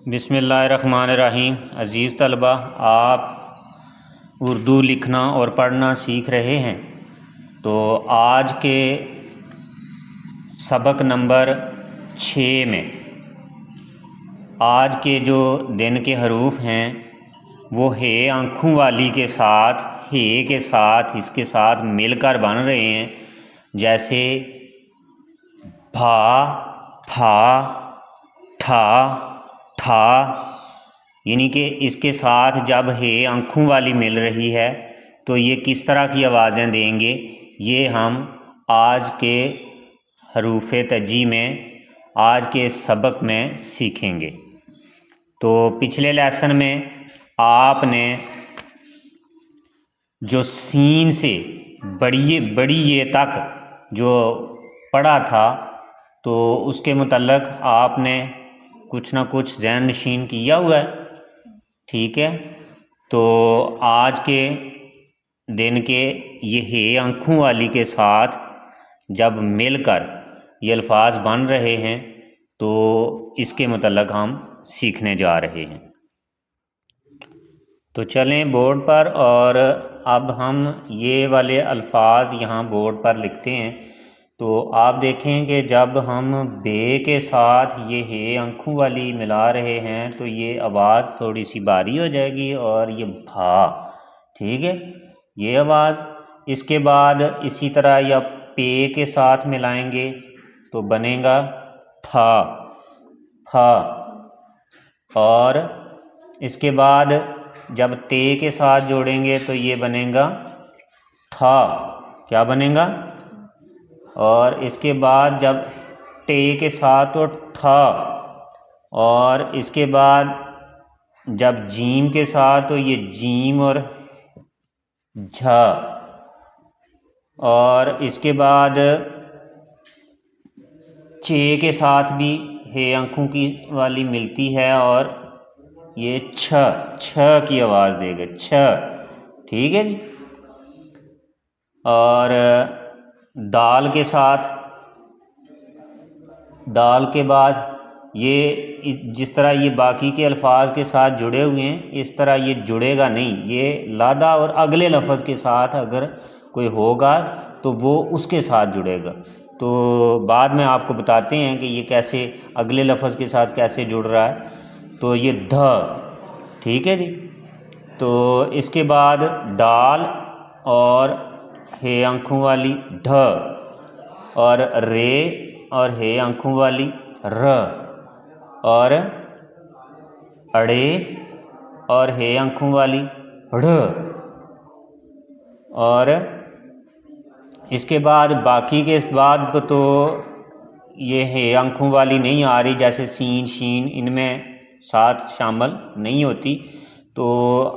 बिस्मिल्लाहिर्रहमानिर्रहीम। अज़ीज़ तलबा, आप उर्दू लिखना और पढ़ना सीख रहे हैं। तो आज के सबक नंबर 6 में आज के जो दिन के हरूफ हैं वो हे आँखों वाली के साथ, हे के साथ, इसके साथ मिलकर बन रहे हैं। जैसे भा, फा, ठा, ठा, यानी कि इसके साथ जब हे आँखों वाली मिल रही है तो ये किस तरह की आवाज़ें देंगे, ये हम आज के हरूफ तजी में, आज के सबक में सीखेंगे। तो पिछले लेसन में आपने जो सीन से बड़ी ये तक जो पढ़ा था तो उसके मुतल्लक आपने कुछ ना कुछ ज़हन नशीन किया हुआ है, ठीक है। तो आज के दिन के ये हे आँखों वाली के साथ जब मिलकर ये अल्फाज बन रहे हैं तो इसके मुतल्लक हम सीखने जा रहे हैं। तो चलें बोर्ड पर, और अब हम ये वाले अल्फाज यहाँ बोर्ड पर लिखते हैं। तो आप देखें कि जब हम बे के साथ ये हे आँखों वाली मिला रहे हैं तो ये आवाज़ थोड़ी सी भारी हो जाएगी और ये भा, ठीक है, ये आवाज़। इसके बाद इसी तरह या पे के साथ मिलाएंगे तो बनेगा फा, फा। और इसके बाद जब ते के साथ जोड़ेंगे तो ये बनेगा ठा, क्या बनेगा। और इसके बाद जब टे के साथ तो ठा, और इसके बाद जब जीम के साथ तो ये जीम और झा। और इसके बाद चे के साथ भी हे आँखों की वाली मिलती है और ये छ, छ की आवाज़ देगा, छ, ठीक है जी। और दाल के साथ, दाल के बाद ये जिस तरह ये बाकी के अल्फाज के साथ जुड़े हुए हैं इस तरह ये जुड़ेगा नहीं। ये लादा और अगले लफ्ज़ के साथ अगर कोई होगा तो वो उसके साथ जुड़ेगा। तो बाद में आपको बताते हैं कि ये कैसे अगले लफ्ज़ के साथ कैसे जुड़ रहा है। तो ये ध, ठीक है जी। तो इसके बाद दाल और हे आँखों वाली ढ, और रे और हे आँखों वाली र, और अड़े और हे आँखों वाली ढ़। और इसके बाद बाकी के बाद तो ये हे आँखों वाली नहीं आ रही, जैसे सीन, शीन, इनमें साथ शामिल नहीं होती। तो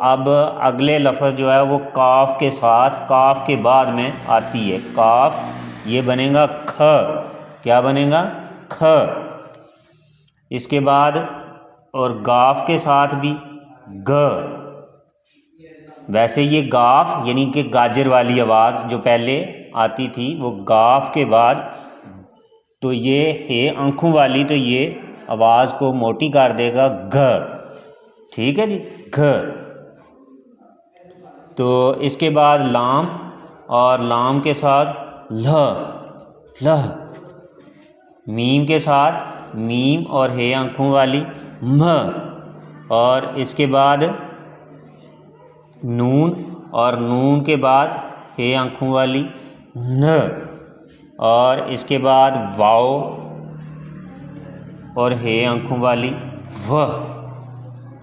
अब अगले लफ्ज़ जो है वो काफ के साथ, काफ के बाद में आती है काफ, ये बनेगा ख, क्या बनेगा, ख। इसके बाद और गाफ के साथ भी ग। वैसे ये गाफ यानी कि गाजर वाली आवाज़ जो पहले आती थी वो गाफ के बाद, तो ये हे आँखों वाली तो ये आवाज़ को मोटी कर देगा घ, ठीक है जी, घ। तो इसके बाद लाम, और लाम के साथ ल, लह। मीम के साथ मीम और हे आँखों वाली म। और इसके बाद नून, और नून के बाद हे आँखों वाली न। और इसके बाद वाओ और हे आँखों वाली वह।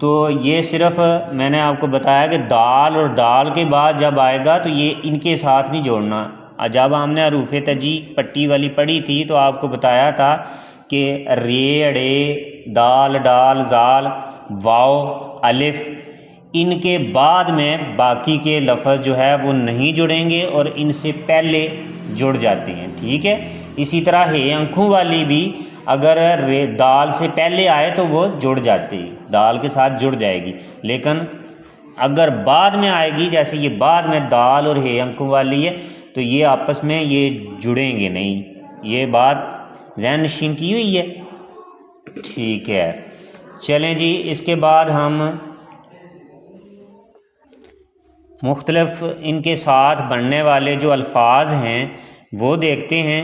तो ये सिर्फ मैंने आपको बताया कि दाल और डाल के बाद जब आएगा तो ये इनके साथ नहीं जोड़ना। जब हमने हरूफ तजी पट्टी वाली पढ़ी थी तो आपको बताया था कि रे, अड़े, दाल, डाल, जाल, वाओ, अलिफ, इनके बाद में बाकी के लफ्ज़ जो है वो नहीं जुड़ेंगे और इनसे पहले जुड़ जाते हैं, ठीक है। इसी तरह हे आँखों वाली भी अगर रे दाल से पहले आए तो वो जुड़ जाती है, दाल के साथ जुड़ जाएगी। लेकिन अगर बाद में आएगी, जैसे ये बाद में दाल और हे आँखों वाली है, तो ये आपस में ये जुड़ेंगे नहीं। ये बात ज़हन नशीन की हुई है, ठीक है। चलें जी, इसके बाद हम मुख्तलिफ इनके साथ बनने वाले जो अल्फाज हैं वो देखते हैं,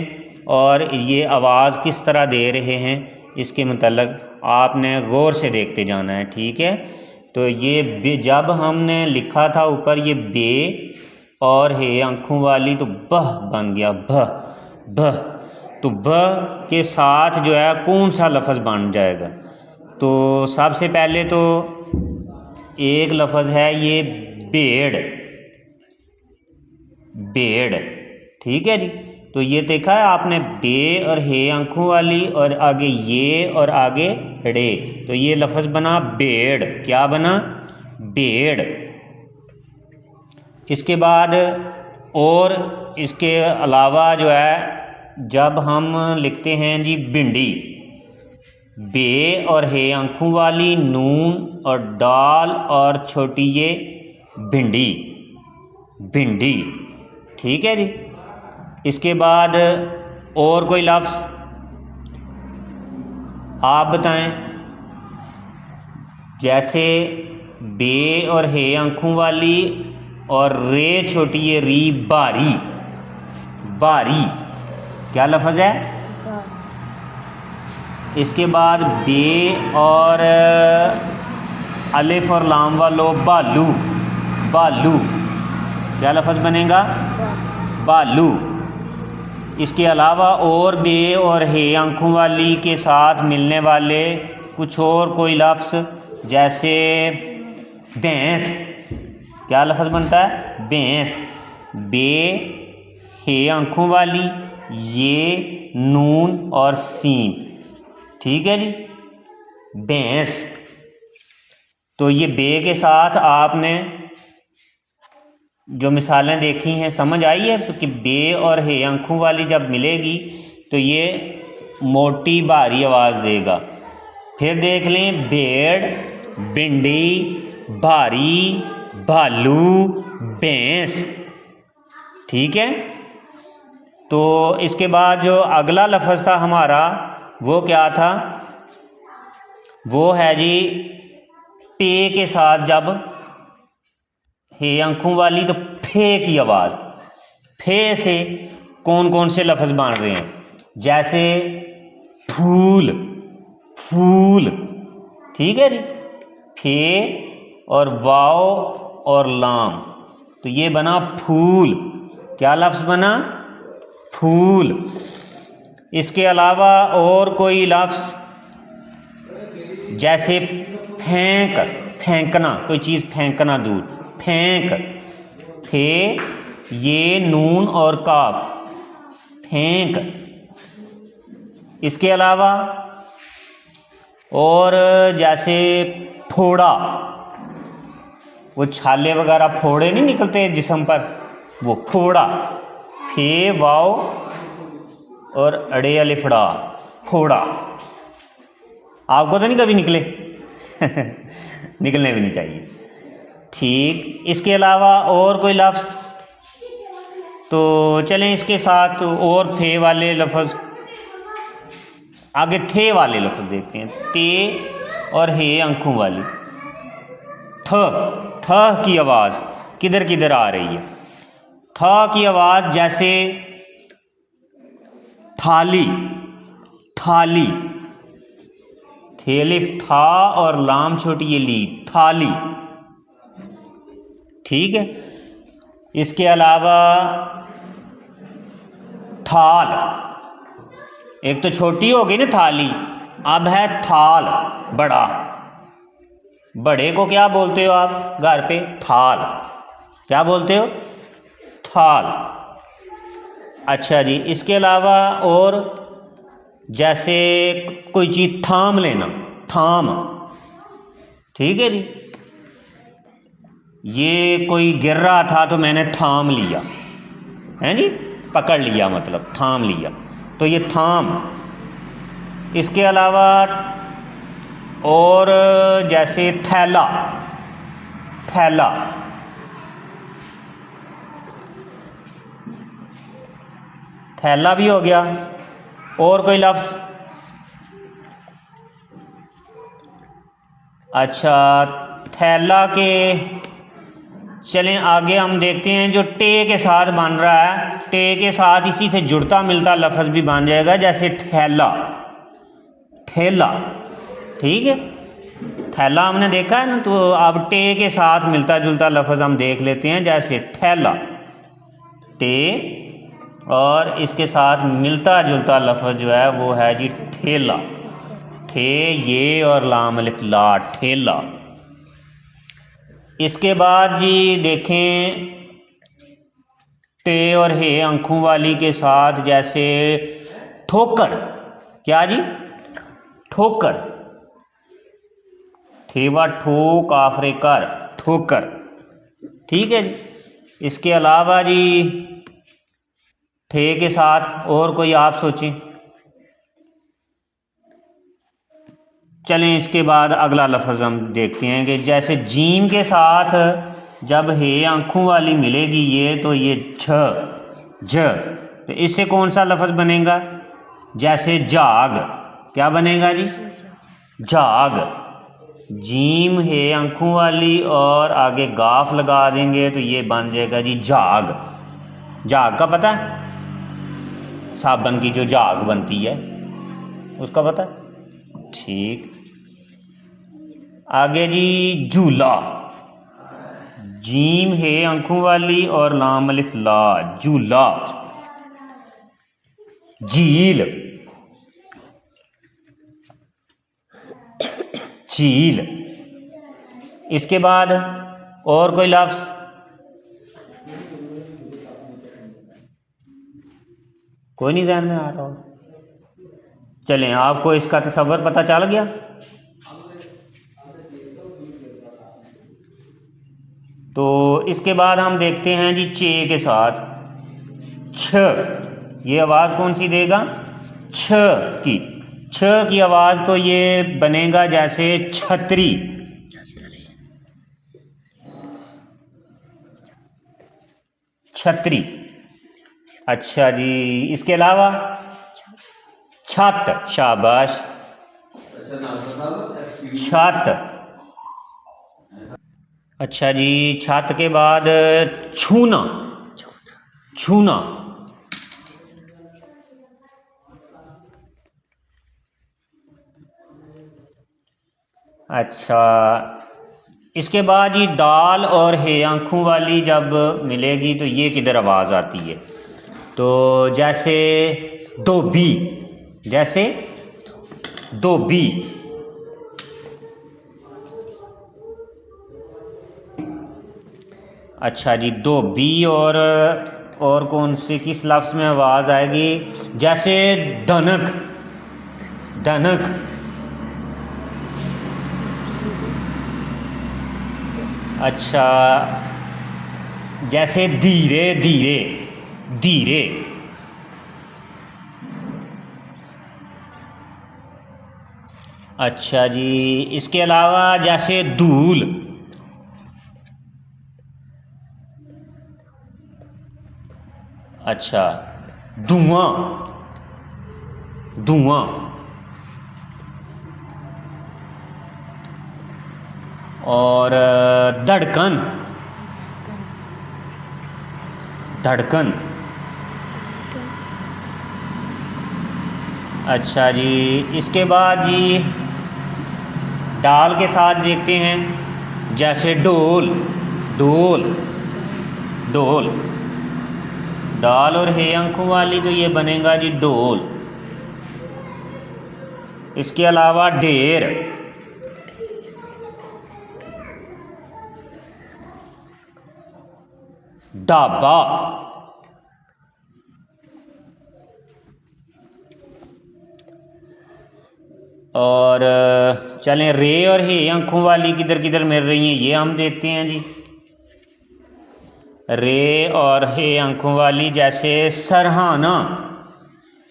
और ये आवाज़ किस तरह दे रहे हैं इसके मतलब आपने गौर से देखते जाना है, ठीक है। तो ये जब हमने लिखा था ऊपर ये बे और है आँखों वाली, तो बह बन गया, बह बह। तो बह के साथ जो है कौन सा लफ्ज़ बन जाएगा? तो सबसे पहले तो एक लफ्ज़ है ये भेड़, भेड़, ठीक है जी। तो ये देखा है आपने, बे और हे आंखों वाली और आगे ये और आगे रे, तो ये लफ्ज़ बना भेड़। क्या बना? भेड़। इसके बाद और इसके अलावा जो है जब हम लिखते हैं जी भिंडी, बे और हे आंखों वाली, नून और डाल और छोटी ये भिंडी, भिंडी, ठीक है जी। इसके बाद और कोई लफ्ज़ आप बताएं, जैसे बे और हे आंखों वाली और रे छोटी ये री, भारी, भारी, क्या लफ्ज़ है? इसके बाद बे और अलिफ और लाम वालो, बालू, बालू, क्या लफ्ज़ बनेगा? बालू। इसके अलावा और बे और हे आंखों वाली के साथ मिलने वाले कुछ और कोई लफ्ज़, जैसे भैंस, क्या लफ्ज़ बनता है? भैंस, बे हे आंखों वाली, ये नून और सीन, ठीक है जी, भैंस। तो ये बे के साथ आपने जो मिसालें देखी हैं समझ आई है, तो कि बे और हे आंखों वाली जब मिलेगी तो ये मोटी भारी आवाज़ देगा। फिर देख लें, भेड़, भिंडी, भारी, भालू, भैंस, ठीक है। तो इसके बाद जो अगला लफ्ज़ था हमारा वो क्या था? वो है जी पे के साथ जब हे आंखों वाली, तो फे की आवाज़, फे से कौन कौन से लफ्ज़ बन रहे हैं? जैसे फूल, फूल, ठीक है जी, फे और वाव और लाम, तो ये बना फूल। क्या लफ्ज़ बना? फूल। इसके अलावा और कोई लफ्ज़, जैसे फेंक, फेंकना, कोई चीज़ फेंकना दूर, फेंक, फे ये नून और काफ, फेंक। इसके अलावा और जैसे फोड़ा, वो छाले वगैरह फोड़े नहीं निकलते जिस्म पर, वो फोड़ा, फे वाव और अड़े अलिफड़ा, फोड़ा। आपको तो नहीं कभी निकले? निकलने भी नहीं चाहिए, ठीक। इसके अलावा और कोई लफ्ज़, तो चलें इसके साथ और फे वाले लफ्ज़, आगे थे वाले लफ्ज़ देखते हैं। ते और हे आंखों वाली, थ, थ की आवाज़ किधर किधर आ रही है? थ की आवाज़ जैसे थाली, थाली, थेलिफ था और लाम छोटी ये ली, थाली, ठीक है। इसके अलावा थाल, एक तो छोटी हो गई ना थाली, अब है थाल, बड़ा। बड़े को क्या बोलते हो आप घर पे? थाल। क्या बोलते हो? थाल। अच्छा जी, इसके अलावा और जैसे कोई चीज़ थाम लेना, थाम, ठीक है जी, ये कोई गिर रहा था तो मैंने थाम लिया, है जी, पकड़ लिया, मतलब थाम लिया, तो ये थाम। इसके अलावा और जैसे थैला, थैला, थैला भी हो गया। और कोई लफ्ज़? अच्छा, थैला के चलें आगे हम देखते हैं जो टे के साथ बन रहा है, टे के साथ इसी से जुड़ता मिलता लफ्ज़ भी बन जाएगा, जैसे ठेला, ठेला। ठीक है, थैला हमने देखा है ना, तो अब टे के साथ मिलता जुलता लफ्ज़ हम देख लेते हैं, जैसे ठेला, टे, और इसके साथ मिलता जुलता लफ्ज़ जो है वो है जी ठेला, ठे ये और लाम अलिफ ला, ठेला। इसके बाद जी देखें टे और हे आंखों वाली के साथ, जैसे ठोकर, क्या जी, ठोकर, ठेवा ठोक आफरे कर, ठोकर। ठीक है जी। इसके अलावा जी ठे के साथ और कोई आप सोचें। चलें इसके बाद अगला लफ्ज़ हम देखते हैं कि जैसे जीम के साथ जब हे आंखों वाली मिलेगी ये, तो ये छ, ज, तो इससे कौन सा लफ्ज़ बनेगा, जैसे जाग, क्या बनेगा जी, जाग। जीम है आंखों वाली और आगे गाफ लगा देंगे तो ये बन जाएगा जी जाग। जाग का पता है, साबन की जो जाग बनती है उसका पता है? ठीक। आगे जी झूला, जीम है आंखों वाली और लाम अलिफ ला, झूला। झील, झील। इसके बाद और कोई लफ्ज़, कोई नहीं ध्यान में आ रहा हो? चलें आपको इसका तसव्वुर पता चल गया। तो इसके बाद हम देखते हैं जी चे के साथ छ, ये आवाज़ कौन सी देगा, छ की, छ की आवाज़ तो ये बनेगा जैसे छतरी, छतरी। अच्छा जी, इसके अलावा छत, शाबाश, छत। अच्छा जी, छत के बाद छूना, छूना। अच्छा, इसके बाद जी दाल और हे आंखों वाली जब मिलेगी तो ये किधर आवाज़ आती है, तो जैसे धोबी, जैसे धोबी। अच्छा जी, धोबी और कौन सी किस लफ्ज़ में आवाज़ आएगी, जैसे धनक, धनक। अच्छा, जैसे धीरे, धीरे, धीरे। अच्छा जी, इसके अलावा जैसे धूल, अच्छा धुआं, धुआं। और धड़कन, धड़कन। अच्छा जी, इसके बाद जी डाल के साथ देखते हैं, जैसे डोल, डोल, डोल। डाल और हे आंखों वाली तो ये बनेगा जी डोल। इसके अलावा ढेर, ढाबा। और चलें रे और हे आंखों वाली किधर किधर मिल रही हैं ये हम देखते हैं जी। रे और हे आंखों वाली, जैसे सरहाना।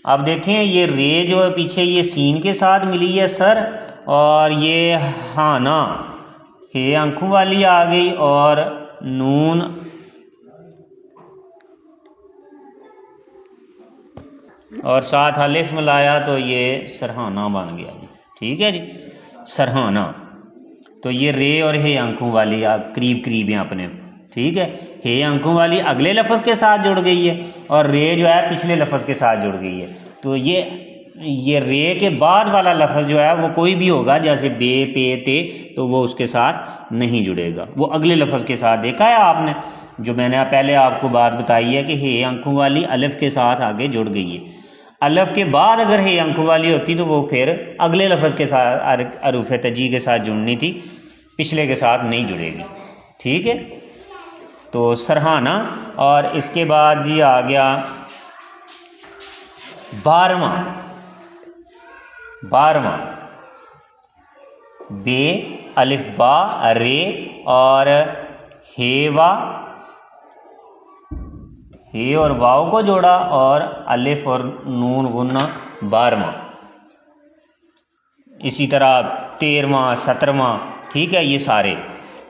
अब देखें ये रे जो है पीछे ये सीन के साथ मिली है सर, और ये हाना, हे आंखों वाली आ गई और नून और साथ अलिफ मिलाया तो ये सरहाना बन गया जी। ठीक है जी, सरहाना। तो ये रे और हे अंकों वाली आप करीब करीब हैं अपने, ठीक है। हे अंकों वाली अगले लफ्ज़ के साथ जुड़ गई है और रे जो है पिछले लफ्ज़ के साथ जुड़ गई है। तो ये रे के बाद वाला लफ्ज़ जो है वो कोई भी होगा, जैसे बे पे ते, तो वो उसके साथ नहीं जुड़ेगा, वो अगले लफ्ज़ के साथ। देखा है आपने, जो मैंने पहले आपको बात बताई है कि हे अंकों वाली अलिफ के साथ आगे जुड़ गई है। अलिफ के बाद अगर हे अंकों वाली होती तो वो फिर अगले लफ्ज़ के साथ अरूफ तजी के साथ जुड़नी थी, पिछले के साथ नहीं जुड़ेगी, ठीक है। तो सरहाना, और इसके बाद जी आ गया 12वां बे अलिफ बा रे और हेवा, हे और वाव को जोड़ा और अलिफ और नून गुन्ना 12वां। इसी तरह 13वां 17वां, ठीक है, ये सारे।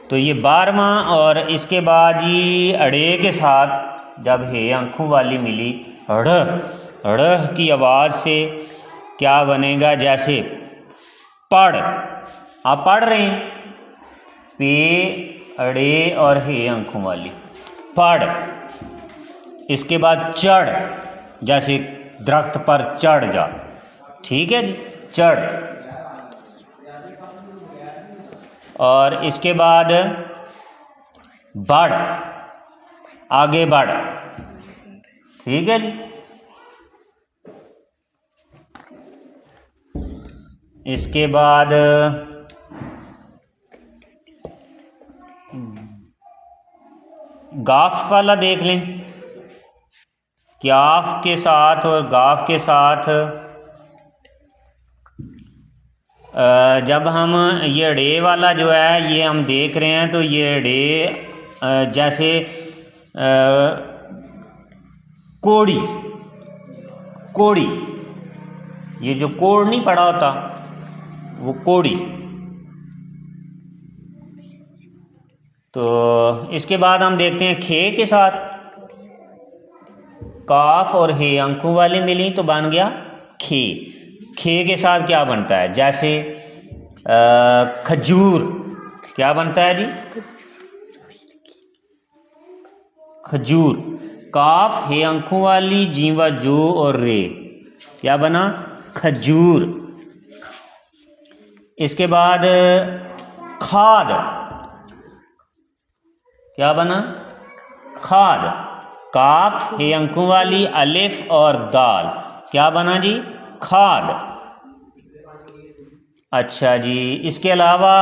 तो ये 12वां, और इसके बाद ये अड़े के साथ जब हे आंखों वाली मिली, अड़ की आवाज़ से क्या बनेगा, जैसे पढ़, आप पढ़ रहे हैं, पे अड़े और हे आंखों वाली, पढ़। इसके बाद चढ़, जैसे दरख्त पर चढ़ जा, ठीक है जी, चढ़। और इसके बाद बढ़, आगे बढ़, ठीक है जी। इसके बाद गाफ वाला देख लें, क्याफ के साथ और गाफ के साथ जब हम ये डे वाला जो है ये हम देख रहे हैं, तो ये डे जैसे कोड़ी, कोड़ी, ये जो कोड़ नहीं पड़ा होता वो कोड़ी। तो इसके बाद हम देखते हैं खे के साथ, काफ और हे अंकों वाली मिली तो बन गया खे। खे के साथ क्या बनता है, जैसे खजूर, क्या बनता है जी, खजूर। काफ हे अंकों वाली जीवा जो और रे, क्या बना, खजूर। इसके बाद खाद, क्या बना, खाद। काफ हे अंकों वाली अलिफ और दाल, क्या बना जी, खाद। अच्छा जी, इसके अलावा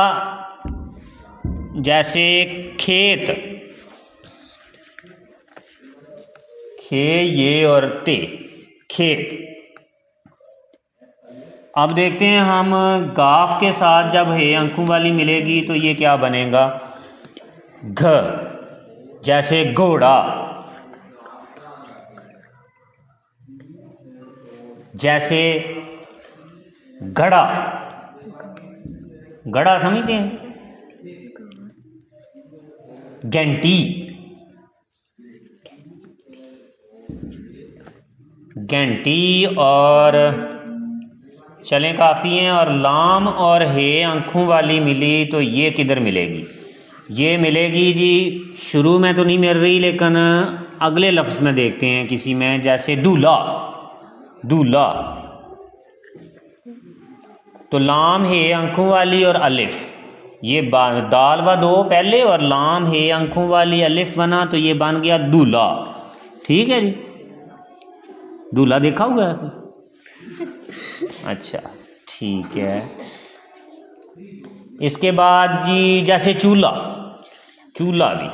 जैसे खेत, खे ये और ते, खेत। अब देखते हैं हम गाफ के साथ जब हे अंकों वाली मिलेगी तो ये क्या बनेगा, घ, जैसे घोड़ा, जैसे घड़ा, घड़ा समझते हैं, घंटी, घंटी। और चलें काफ़ी हैं। और लाम और हे आंखों वाली मिली तो ये किधर मिलेगी, ये मिलेगी जी, शुरू में तो नहीं मिल रही लेकिन अगले लफ्ज़ में देखते हैं किसी में, जैसे दूल्हा, दूल्हा। तो लाम हे आंखों वाली और अलिफ, ये दाल व दो पहले और लाम हे आंखों वाली अलिफ बना तो ये बन गया दूल्हा, ठीक है जी। दूल्हा देखा हुआ है? अच्छा ठीक है। इसके बाद जी जैसे चूल्हा, चूल्हा भी,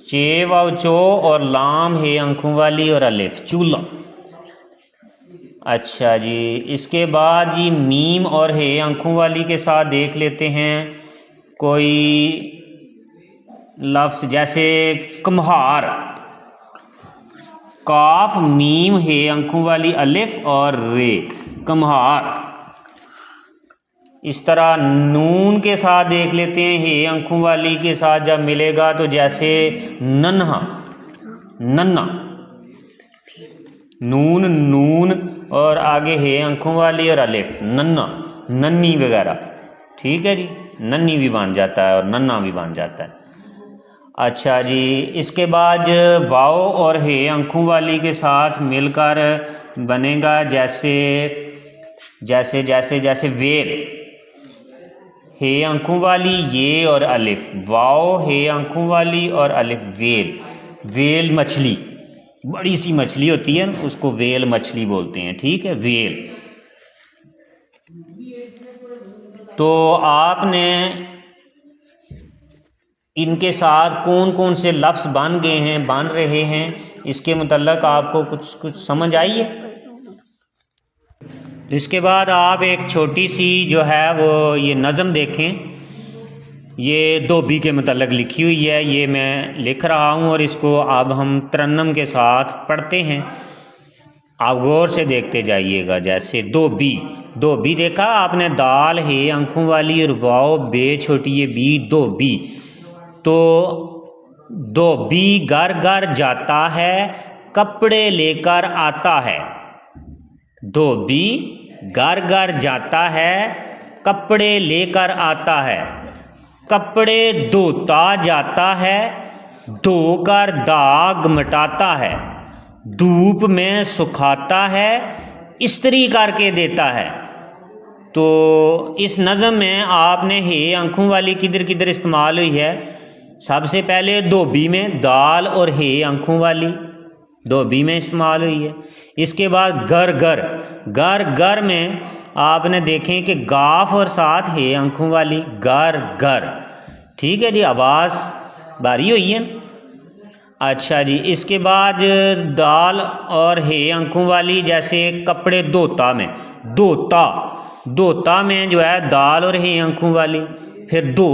चे व चो और लाम हे आंखों वाली और अलिफ, चूल्हा। अच्छा जी, इसके बाद जी मीम और हे आंखों वाली के साथ देख लेते हैं कोई लफ्ज़, जैसे कुम्हार, काफ मीम हे आंखों वाली अलिफ और रे, कुम्हार। इस तरह नून के साथ देख लेते हैं, हे आंखों वाली के साथ जब मिलेगा तो जैसे नन्हा, नन्ना, नून नून और आगे हे आंखों वाली और अलिफ, नन्ना, नन्नी वगैरह, ठीक है जी, नन्नी भी बन जाता है और नन्ना भी बन जाता है। अच्छा जी, इसके बाद वाओ और हे अंकों वाली के साथ मिलकर बनेगा जैसे जैसे जैसे जैसे वेल, हे अंकों वाली ये और अलिफ, वाओ हे अंकों वाली और अलिफ, वेल। वेल मछली, बड़ी सी मछली होती है उसको वेल मछली बोलते हैं, ठीक है, वेल। तो आपने इनके साथ कौन कौन से लफ्ज़ बन गए हैं, बन रहे हैं, इसके मुतल्लक आपको कुछ समझ आई है। इसके बाद आप एक छोटी सी जो है वो ये नज़म देखें, ये धोबी के मतलब लिखी हुई है, ये मैं लिख रहा हूँ और इसको अब हम तरन्नम के साथ पढ़ते हैं। आप गौर से देखते जाइएगा। जैसे धोबी, धोबी देखा आपने, दाल है आंखों वाली और वाओ बे छोटी ये बी, धोबी। तो धोबी घर घर जाता है, कपड़े लेकर आता है। धोबी घर घर जाता है, कपड़े लेकर आता है। कपड़े धोता जाता है, धोकर दाग मिटाता है। धूप में सुखाता है, इस्त्री करके देता है। तो इस नज़म में आपने हे आंखों वाली किधर किधर इस्तेमाल हुई है। सबसे पहले धोबी में दाल और हे आंखों वाली धोबी में इस्तेमाल हुई है। इसके बाद घर घर, घर घर में आपने देखें कि गाफ और साथ है आंखों वाली, घर घर, ठीक है जी, आवाज़ भारी हुई है। अच्छा जी, इसके बाद दाल और है आंखों वाली, जैसे कपड़े धोता में, धोता, धोता में जो है दाल और है आंखों वाली। फिर दो,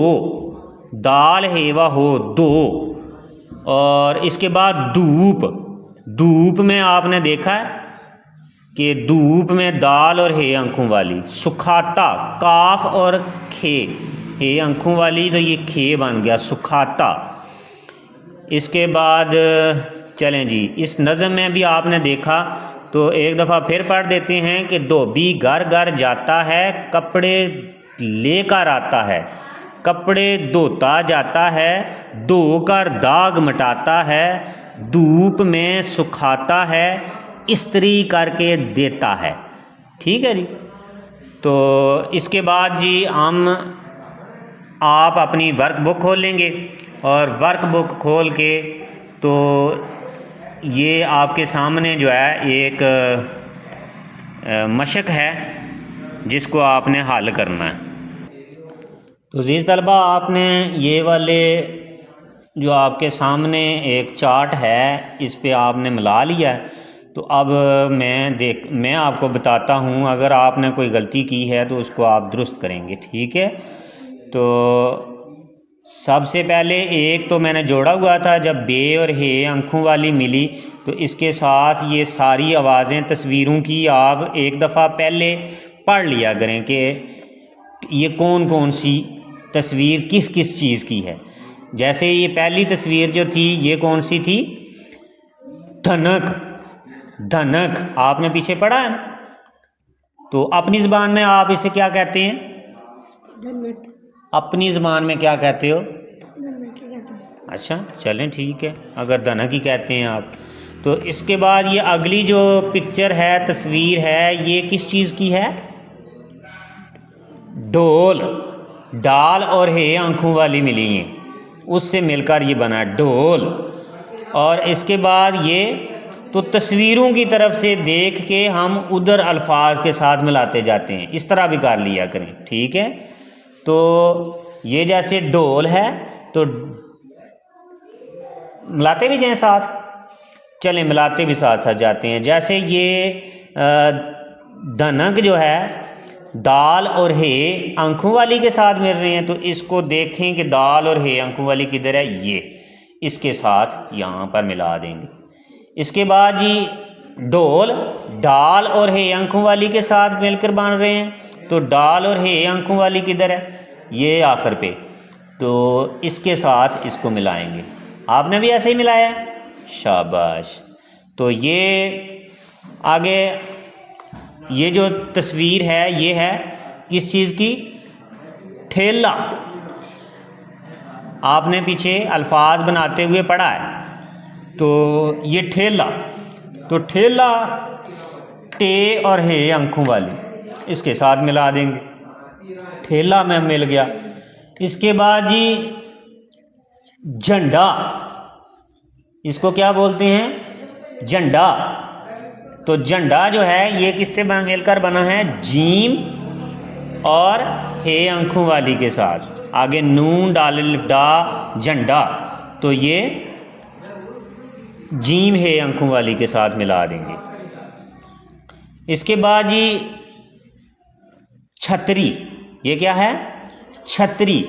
दाल है व हो, दो। और इसके बाद धूप, धूप में आपने देखा है कि धूप में दाल और है आंखों वाली। सुखाता, काफ और खे, है आंखों वाली, तो ये खे बन गया सुखाता। इसके बाद चलें जी, इस नज़म में भी आपने देखा, तो एक दफ़ा फिर पढ़ देते हैं कि धोबी घर घर जाता है, कपड़े लेकर आता है। कपड़े धोता जाता है, धोकर दाग मिटाता है। धूप में सुखाता है, इस्त्री करके देता है, ठीक है जी। तो इसके बाद जी हम आप अपनी वर्क बुक खोल लेंगे और वर्क बुक खोल के तो ये आपके सामने जो है एक मशक है जिसको आपने हल करना है। तो अज़ीज़ तलबा, आपने ये वाले जो आपके सामने एक चार्ट है, इस पे आपने मिला लिया है। तो अब मैं आपको बताता हूँ, अगर आपने कोई गलती की है तो उसको आप दुरुस्त करेंगे, ठीक है। तो सबसे पहले एक तो मैंने जोड़ा हुआ था, जब बे और हे आंखों वाली मिली तो इसके साथ ये सारी आवाज़ें तस्वीरों की आप एक दफ़ा पहले पढ़ लिया करें कि ये कौन कौन सी तस्वीर किस किस चीज़ की है। जैसे ये पहली तस्वीर जो थी ये कौन सी थी, धनक, धनक आपने पीछे पढ़ा है ना। तो अपनी ज़बान में आप इसे क्या कहते हैं, धनक। अपनी ज़बान में क्या कहते हो, धनक ही कहते हैं। अच्छा चलें ठीक है, अगर धनक ही कहते हैं आप। तो इसके बाद ये अगली जो पिक्चर है, तस्वीर है, ये किस चीज़ की है, ढोल। डाल और हे आंखों वाली मिली हैं, उससे मिलकर ये बना ढोल। और इसके बाद ये तो तस्वीरों की तरफ से देख के हम उधर अल्फाज के साथ मिलाते जाते हैं, इस तरह भी कर लिया करें, ठीक है। तो ये जैसे ढोल है तो मिलाते भी जाएं साथ, चलें मिलाते भी साथ साथ जाते हैं। जैसे ये धनक जो है दाल और हे आंखों वाली के साथ मिल रहे हैं, तो इसको देखें कि दाल और हे आंखों वाली किधर है, ये इसके साथ यहाँ पर मिला देंगे। इसके बाद जी ढोल डाल और हे आंखों वाली के साथ मिलकर बन रहे हैं, तो डाल और हे आंखों वाली किधर है, ये आखिर पे, तो इसके साथ इसको मिलाएंगे। आपने भी ऐसे ही मिलाया, शाबाश। तो ये आगे ये जो तस्वीर है ये है किस चीज़ की? ठेला। आपने पीछे अल्फाज बनाते हुए पढ़ा है, तो ये ठेला, तो ठेला टे और हे अंकों वाली इसके साथ मिला देंगे, ठेला में मिल गया। इसके बाद जी झंडा, इसको क्या बोलते हैं? झंडा। तो झंडा जो है ये किससे मिलकर बना है? जीम और हे अंकों वाली के साथ, आगे नून डाल डा झंडा, तो ये जीम हे अंकों वाली के साथ मिला देंगे। इसके बाद जी छतरी, ये क्या है? छतरी,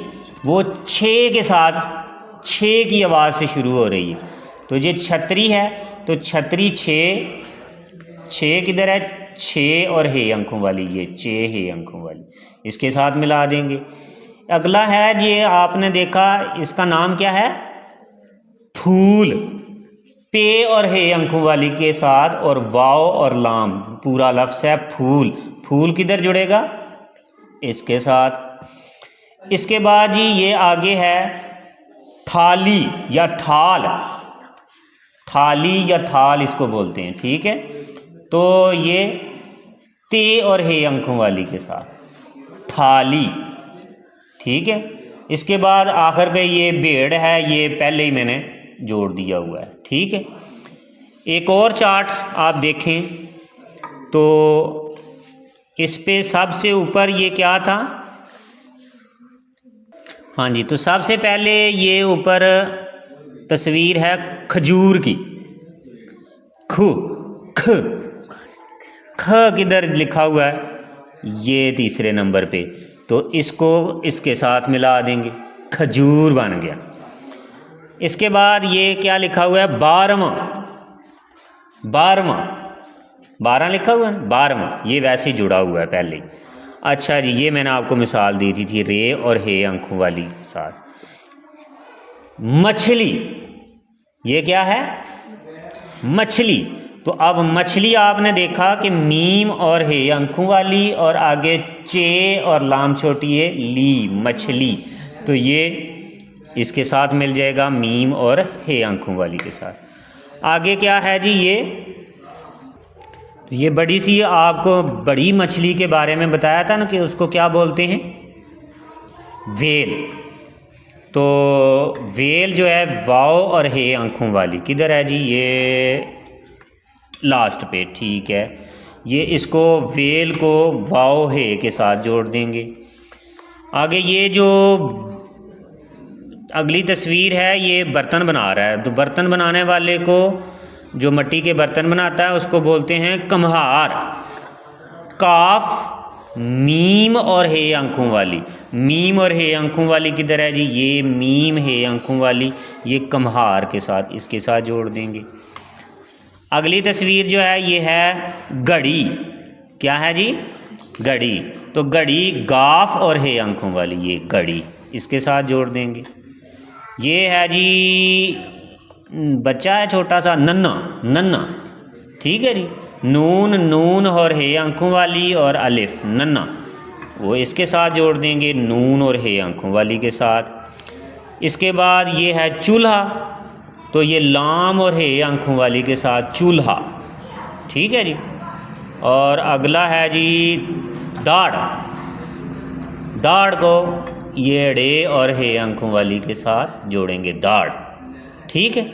वो छे के साथ, छे की आवाज़ से शुरू हो रही है, तो ये छतरी है। तो छतरी छे, छे किधर है? छे और हे अंकों वाली, ये चे हे अंकों वाली, इसके साथ मिला देंगे। अगला है ये आपने देखा, इसका नाम क्या है? फूल, पे और हे अंकों वाली के साथ, और वाव और लाम, पूरा लफ्ज़ है फूल। फूल किधर जुड़ेगा? इसके साथ। इसके बाद जी ये आगे है थाली या थाल, थाली या थाल इसको बोलते हैं, ठीक है। तो ये ते और हे अंकों वाली के साथ थाली, ठीक है। इसके बाद आखिर पे ये भेड़ है, ये पहले ही मैंने जोड़ दिया हुआ है, ठीक है। एक और चार्ट आप देखें तो इस पे सबसे ऊपर ये क्या था? हाँ जी, तो सबसे पहले ये ऊपर तस्वीर है खजूर की, खु ख ख किधर लिखा हुआ है? ये तीसरे नंबर पे, तो इसको इसके साथ मिला देंगे, खजूर बन गया। इसके बाद ये क्या लिखा हुआ है? 12वां, 12वां, 12 लिखा हुआ है, 12वां, ये वैसे ही जुड़ा हुआ है पहले। अच्छा जी, ये मैंने आपको मिसाल दी थी रे और हे अंकों वाली साथ। मछली, ये क्या है? मछली। तो अब मछली आपने देखा कि मीम और हे अंकों वाली, और आगे चे और लाम छोटी है ली, मछली, तो ये इसके साथ मिल जाएगा मीम और हे अंकों वाली के साथ। आगे क्या है जी? ये बड़ी सी, आपको बड़ी मछली के बारे में बताया था ना कि उसको क्या बोलते हैं? वेल। तो वेल जो है वाव और हे अंकों वाली किधर है जी? ये लास्ट पे, ठीक है। ये इसको वेल को वाव हे के साथ जोड़ देंगे। आगे ये जो अगली तस्वीर है, ये बर्तन बना रहा है, तो बर्तन बनाने वाले को, जो मिट्टी के बर्तन बनाता है, उसको बोलते हैं कम्हार। काफ मीम और हे अंकों वाली, मीम और हे अंकों वाली किधर है जी? ये मीम हे अंकों वाली, ये कम्हार के साथ, इसके साथ जोड़ देंगे। अगली तस्वीर जो है ये है घड़ी, क्या है जी? घड़ी। तो घड़ी गाफ और हे अंकों वाली, ये घड़ी, इसके साथ जोड़ देंगे। ये है जी बच्चा है छोटा सा, नन्ना, नन्ना, ठीक है जी। नून, नून और हे अंकों वाली, और अलिफ, नन्ना, वो इसके साथ जोड़ देंगे, नून और हे अंकों वाली के साथ। इसके बाद ये है चूल्हा, तो ये लाम और हे अंकों वाली के साथ चूल्हा, ठीक है जी। और अगला है जी दाढ़, दाढ़ को ये डे और हे अंकों वाली के साथ जोड़ेंगे, दाढ़, ठीक है।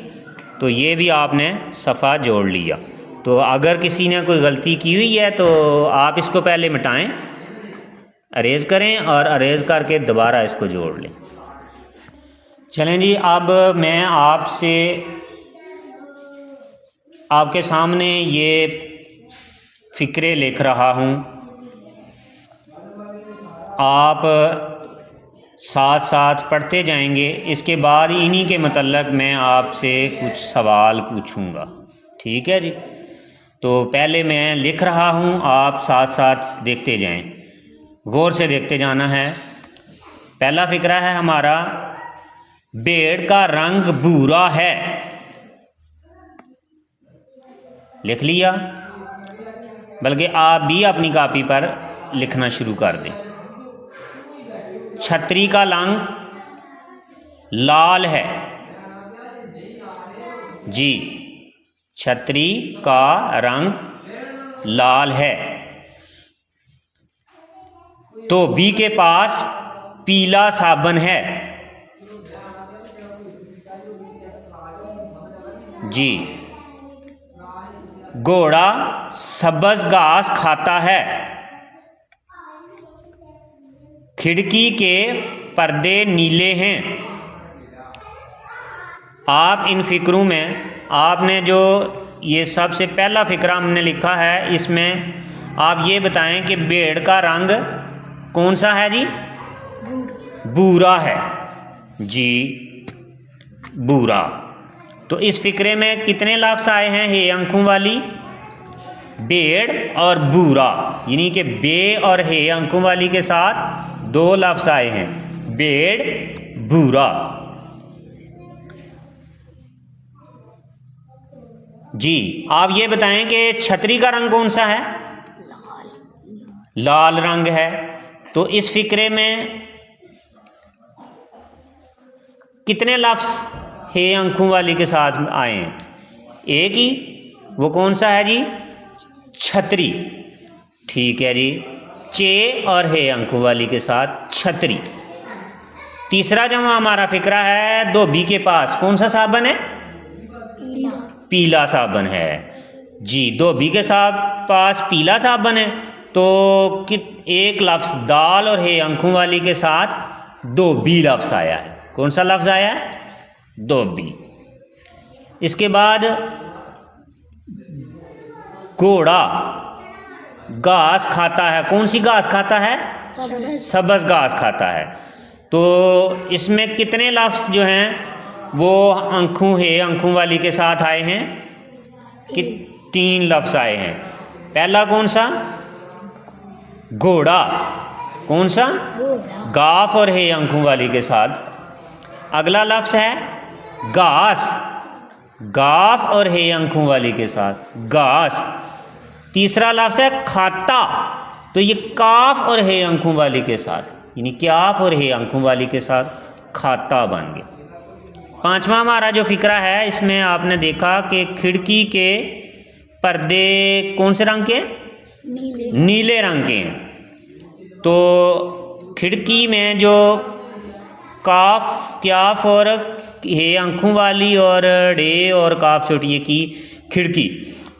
तो ये भी आपने सफ़ा जोड़ लिया। तो अगर किसी ने कोई गलती की हुई है तो आप इसको पहले मिटाएं, अरेज करें, और अरेज करके दोबारा इसको जोड़ लें। चलें जी, अब मैं आपसे, आपके सामने ये फ़िक्रे लिख रहा हूँ, आप साथ साथ पढ़ते जाएंगे। इसके बाद इन्हीं के मतलब मैं आपसे कुछ सवाल पूछूंगा, ठीक है जी। तो पहले मैं लिख रहा हूँ, आप साथ साथ देखते जाएं, गौर से देखते जाना है। पहला फ़िक्रा है हमारा, भेड़ का रंग भूरा है, लिख लिया? बल्कि आप भी अपनी कॉपी पर लिखना शुरू कर दें। छतरी का रंग लाल है। जी, छतरी का रंग लाल है। धोबी के पास पीला साबन है। जी, घोड़ा सब्ज घास खाता है। खिड़की के पर्दे नीले हैं। आप इन फिक्रों में आपने जो ये सबसे पहला फिक्रा हमने लिखा है, इसमें आप ये बताएं कि भेड़ का रंग कौन सा है जी? भूरा है। जी, भूरा। तो इस फिक्रे में कितने लफ्ज़ आए हैं हे अंकों वाली? भेड़ और भूरा, यानी कि बे और हे अंकों वाली के साथ दो लफ्ज़ आए हैं, भेड़ भूरा। जी, आप ये बताएं कि छतरी का रंग कौन सा है? लाल रंग है। तो इस फिक्रे में कितने लफ्ज़ हे अंकों वाली के साथ आए हैं? एक ही। वो कौन सा है जी? छतरी। ठीक है जी, चे और हे अंकों वाली के साथ छतरी। तीसरा जो हमारा फिक्रा है, धोबी के पास कौन सा साबन है? पीला साबन है। जी, धोबी के पास पीला साबन है। तो एक लफ्ज़ दाल और हे अंकों वाली के साथ धोबी लफ्ज़ आया है। कौन सा लफ्ज़ आया है? धोबी। इसके बाद घोड़ा घास खाता है। कौन सी घास खाता है? सब्ज घास खाता है। तो इसमें कितने लफ्ज़ जो हैं वो अंकों वाली के साथ आए हैं? कि 3 लफ्ज़ आए हैं। पहला कौन सा? घोड़ा। कौन सा? गाफ और हे अंकों वाली के साथ। अगला लफ्ज़ है घास, गाफ और हे अंकों वाली के साथ घास। तीसरा लफ्ज़ है खाता, तो ये काफ और हे अंकों वाली के साथ, यानी क्याफ और हे अंकों वाली के साथ खाता बन गया। पांचवा हमारा जो फिक्रा है, इसमें आपने देखा कि खिड़की के पर्दे कौन से रंग के? नीले रंग के हैं। तो खिड़की में जो काफ, क्याफ और हे अंकों वाली और डे और काफ छोटी की खिड़की,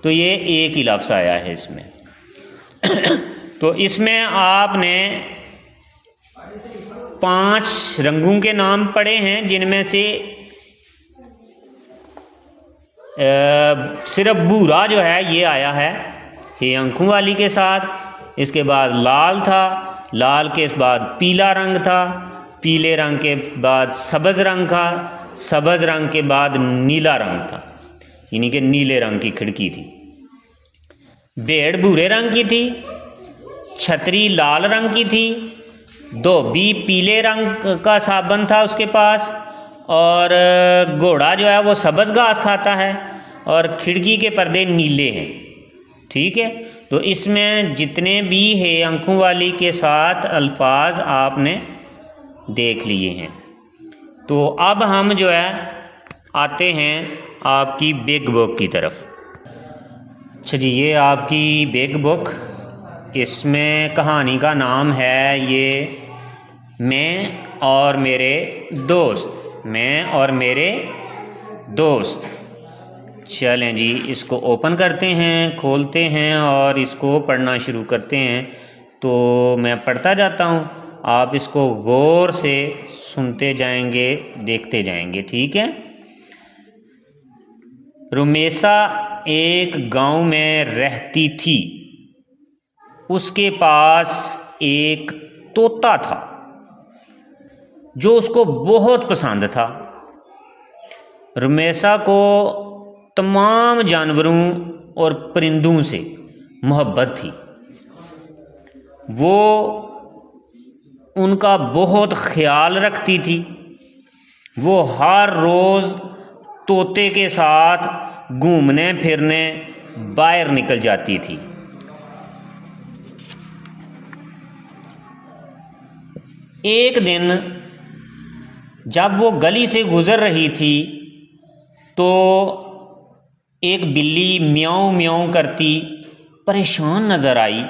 तो ये एक ही लफ्ज़ आया है इसमें। तो इसमें आपने 5 रंगों के नाम पढ़े हैं, जिनमें से सिर्फ भूरा जो है ये आया है हे अंकों वाली के साथ। इसके बाद लाल था, लाल के बाद पीला रंग था, पीले रंग के बाद सब्ज रंग था, सब्ज रंग के बाद नीला रंग था, यानी कि नीले रंग की खिड़की थी। भेड़ भूरे रंग की थी, छतरी लाल रंग की थी, धोबी पीले रंग का साबन था उसके पास, और घोड़ा जो है वो सब्ज घास खाता है, और खिड़की के पर्दे नीले हैं। ठीक है, तो इसमें जितने भी है अंकों वाली के साथ अल्फाज आपने देख लिए हैं। तो अब हम जो है आते हैं आपकी बिग बुक की तरफ। अच्छा जी, ये आपकी बिग बुक, इसमें कहानी का नाम है ये मैं और मेरे दोस्त, मैं और मेरे दोस्त। चलें जी, इसको ओपन करते हैं, खोलते हैं और इसको पढ़ना शुरू करते हैं। तो मैं पढ़ता जाता हूँ, आप इसको गौर से सुनते जाएंगे, देखते जाएंगे। ठीक है। रुमेसा एक गांव में रहती थी। उसके पास एक तोता था जो उसको बहुत पसंद था। रुमेसा को तमाम जानवरों और परिंदों से मोहब्बत थी। वो उनका बहुत ख्याल रखती थी। वो हर रोज़ तोते के साथ घूमने फिरने बाहर निकल जाती थी। एक दिन जब वो गली से गुज़र रही थी तो एक बिल्ली म्याऊं म्याऊं करती परेशान नज़र आई।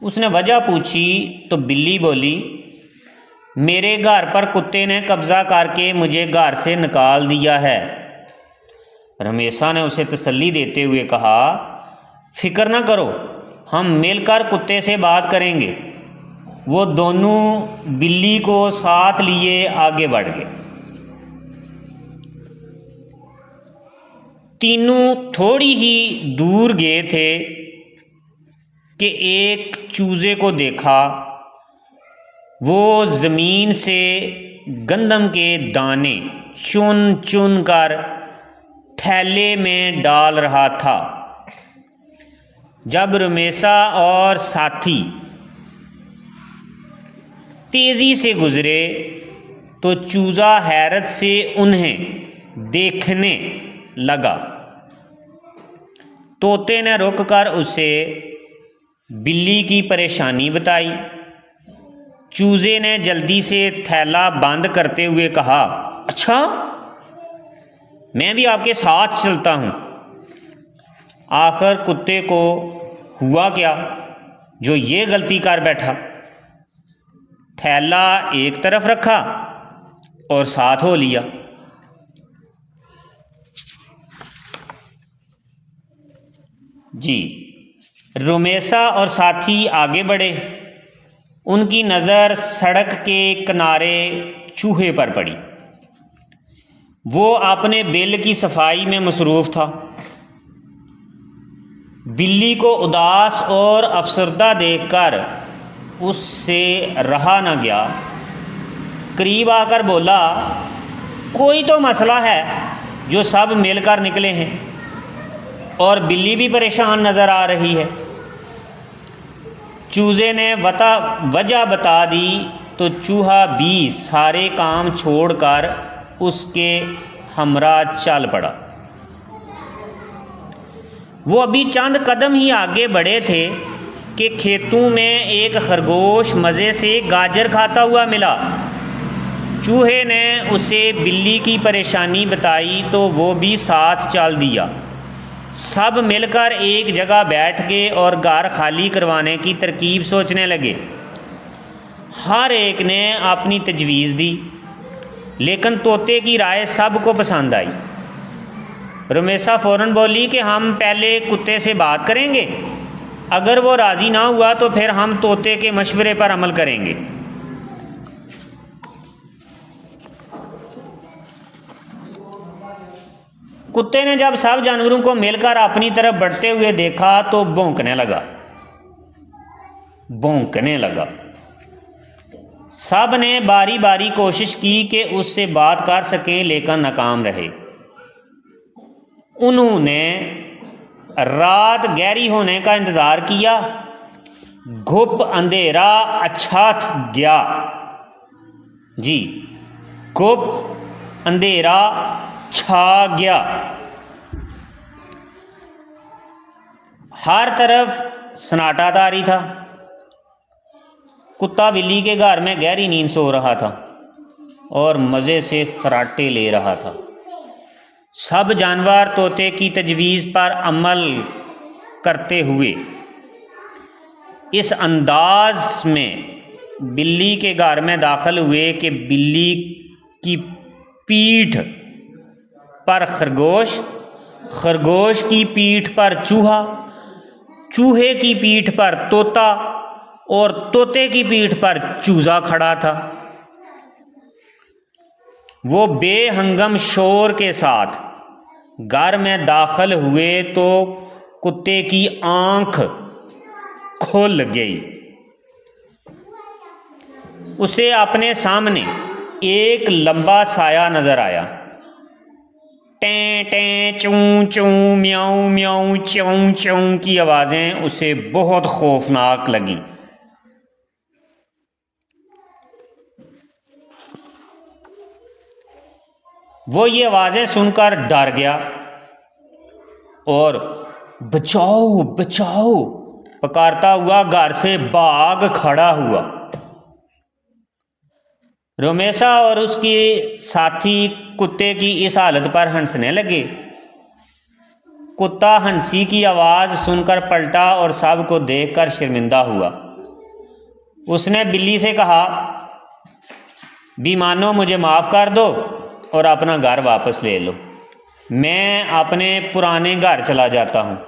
उसने वजह पूछी तो बिल्ली बोली, मेरे घर पर कुत्ते ने कब्ज़ा करके मुझे घर से निकाल दिया है। रमेशा ने उसे तसल्ली देते हुए कहा, फिक्र न करो, हम मिलकर कुत्ते से बात करेंगे। वो दोनों बिल्ली को साथ लिए आगे बढ़ गए। तीनों थोड़ी ही दूर गए थे कि एक चूजे को देखा। वो ज़मीन से गंदम के दाने चुन चुन कर थैले में डाल रहा था। जब रमेशा और साथी तेज़ी से गुज़रे तो चूज़ा हैरत से उन्हें देखने लगा। तोते ने रुककर उसे बिल्ली की परेशानी बताई। चूजे ने जल्दी से थैला बंद करते हुए कहा, अच्छा, मैं भी आपके साथ चलता हूँ। आखिर कुत्ते को हुआ क्या जो ये गलती कर बैठा। थैला एक तरफ रखा और साथ हो लिया। जी, रमेशा और साथी आगे बढ़े। उनकी नज़र सड़क के किनारे चूहे पर पड़ी। वो अपने बिल की सफाई में मसरूफ़ था। बिल्ली को उदास और अफसरदा देखकर उससे रहा न गया। करीब आकर बोला, कोई तो मसला है जो सब मिलकर निकले हैं, और बिल्ली भी परेशान नज़र आ रही है। चूजे ने वजह बता दी तो चूहा भी सारे काम छोड़कर उसके हमरा चल पड़ा। वो अभी चंद कदम ही आगे बढ़े थे कि खेतों में एक खरगोश मज़े से गाजर खाता हुआ मिला। चूहे ने उसे बिल्ली की परेशानी बताई तो वो भी साथ चल दिया। सब मिलकर एक जगह बैठ गए और घर खाली करवाने की तरकीब सोचने लगे। हर एक ने अपनी तजवीज़ दी, लेकिन तोते की राय सबको पसंद आई। रमेशा फ़ौरन बोली कि हम पहले कुत्ते से बात करेंगे, अगर वो राज़ी ना हुआ तो फिर हम तोते के मशवरे पर अमल करेंगे। कुत्ते ने जब सब जानवरों को मिलकर अपनी तरफ बढ़ते हुए देखा तो भौंकने लगा। सब ने बारी बारी कोशिश की कि उससे बात कर सकें, लेकिन नाकाम रहे। उन्होंने रात गहरी होने का इंतज़ार किया। घुप अंधेरा अच्छात गया। जी, घुप अंधेरा छा गया। हर तरफ सन्नाटा तारी था। कुत्ता बिल्ली के घर में गहरी नींद सो रहा था और मज़े से खराटे ले रहा था। सब जानवर तोते की तजवीज़ पर अमल करते हुए इस अंदाज में बिल्ली के घर में दाखिल हुए कि बिल्ली की पीठ पर खरगोश, खरगोश की पीठ पर चूहा, चूहे की पीठ पर तोता और तोते की पीठ पर चूजा खड़ा था। वो बेहंगम शोर के साथ घर में दाखिल हुए तो कुत्ते की आंख खुल गई। उसे अपने सामने एक लंबा साया नजर आया। टें टें चूं चूं म्याऊं म्याऊं च्यों च्यों की आवाज़ें उसे बहुत खौफनाक लगीं। वो ये आवाज़ें सुनकर डर गया और बचाओ बचाओ पुकारता हुआ घर से भाग खड़ा हुआ। रोमेसा और उसके साथी कुत्ते की इस हालत पर हंसने लगे। कुत्ता हंसी की आवाज़ सुनकर पलटा और सब को देखकर शर्मिंदा हुआ। उसने बिल्ली से कहा, बेईमानों, मुझे माफ़ कर दो और अपना घर वापस ले लो। मैं अपने पुराने घर चला जाता हूँ।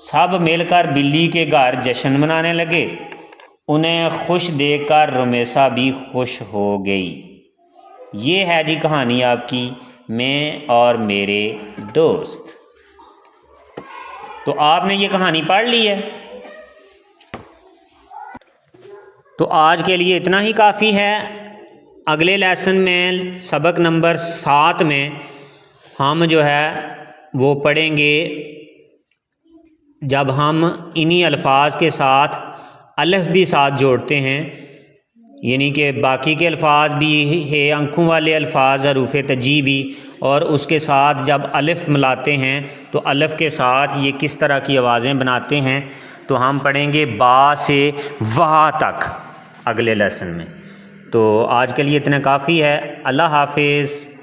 सब मिलकर बिल्ली के घर जश्न मनाने लगे। उन्हें खुश देखकर रोमेसा भी खुश हो गई। ये है जी कहानी आपकी, मैं और मेरे दोस्त। तो आपने ये कहानी पढ़ ली है। तो आज के लिए इतना ही काफ़ी है। अगले लेसन में सबक नंबर 7 में हम जो है वो पढ़ेंगे जब हम इन्हीं अल्फाज के साथ अलफ भी साथ जोड़ते हैं, यानी कि बाकी के अल्फाज भी है, अंकों वाले अल्फाज हरूफ तजी भी, और उसके साथ जब अलिफ मिलाते हैं तो अलिफ के साथ ये किस तरह की आवाज़ें बनाते हैं। तो हम पढ़ेंगे बा से वाह तक अगले लेसन में। तो आज के लिए इतना काफ़ी है। अल्लाह हाफिज़।